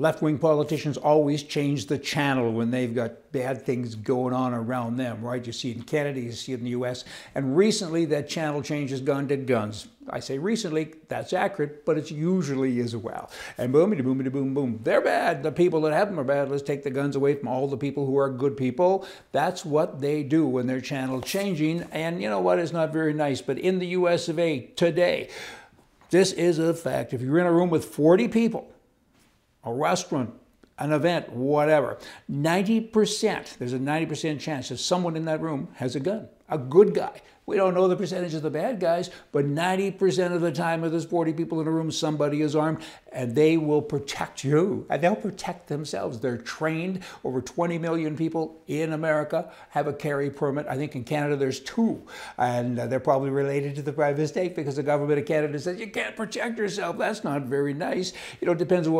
Left-wing politicians always change the channel when they've got bad things going on around them, right? You see it in Canada, you see it in the US, and recently that channel change has gone to guns. I say recently, that's accurate, but it's usually as well. And boomity boomity boom boom, they're bad. The people that have them are bad. Let's take the guns away from all the people who are good people. That's what they do when they're channel changing, and you know what? It's not very nice, but in the US of A today, this is a fact. If you're in a room with 40 people, a restaurant, an event, whatever, 90%, there's a 90% chance that someone in that room has a gun, a good guy. We don't know the percentage of the bad guys, but 90% of the time if there's 40 people in a room, somebody is armed, and they will protect you, and they'll protect themselves. They're trained. Over 20 million people in America have a carry permit. I think in Canada there's 2, and they're probably related to the private state because the government of Canada says you can't protect yourself. That's not very nice. You know, it depends on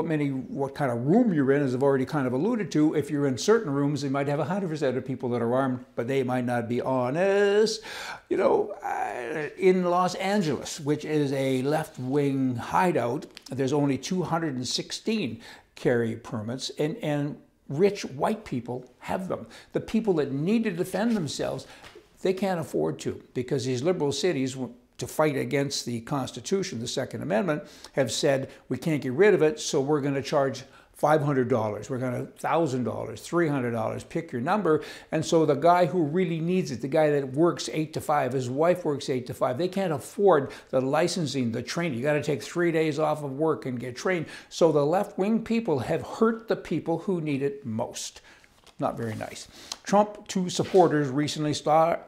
what kind of room you're in, as I've already kind of alluded to. If you're in certain rooms, they might have 100% of people that are armed, but they might not be honest. You know, in Los Angeles, which is a left-wing hideout, there's only 216 carry permits, and rich white people have them. The people that need to defend themselves, they can't afford to, because these liberal cities, to fight against the Constitution, the Second Amendment, have said we can't get rid of it, so we're going to charge $500, we're going to $1,000, $300, pick your number. And so the guy who really needs it, the guy that works 8 to 5, his wife works 8 to 5, they can't afford the licensing, the training. You got to take 3 days off of work and get trained. So the left-wing people have hurt the people who need it most. Not very nice. Trump 2 supporters recently start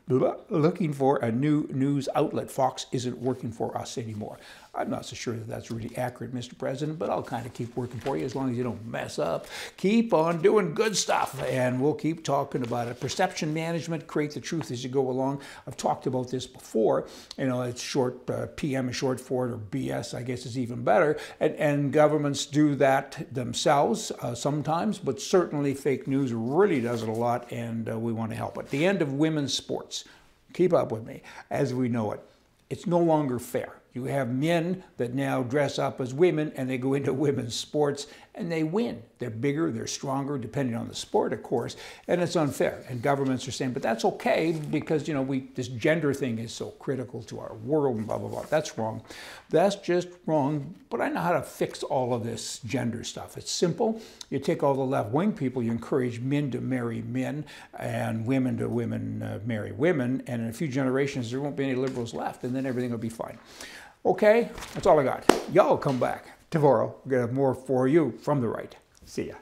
looking for a new news outlet. Fox isn't working for us anymore. I'm not so sure that that's really accurate, Mr. President, but I'll kind of keep working for you as long as you don't mess up. Keep on doing good stuff, and we'll keep talking about it. Perception management, create the truth as you go along. I've talked about this before. You know, it's short, PM is short for it, or BS, I guess is even better. And governments do that themselves sometimes, but certainly fake news really does it a lot, and we want to help. At the end of women's sports, keep up with me, as we know it, it's no longer fair. You have men that now dress up as women and they go into women's sports and they win. They're bigger, they're stronger, depending on the sport, of course, and it's unfair. And governments are saying, but that's okay because, you know, this gender thing is so critical to our world and blah, blah, blah. That's wrong. That's just wrong. But I know how to fix all of this gender stuff. It's simple. You take all the left-wing people, you encourage men to marry men and women to marry women, and in a few generations there won't be any liberals left, and then everything will be fine. Okay, that's all I got. Y'all come back tomorrow. We're going to have more for you from the right. See ya.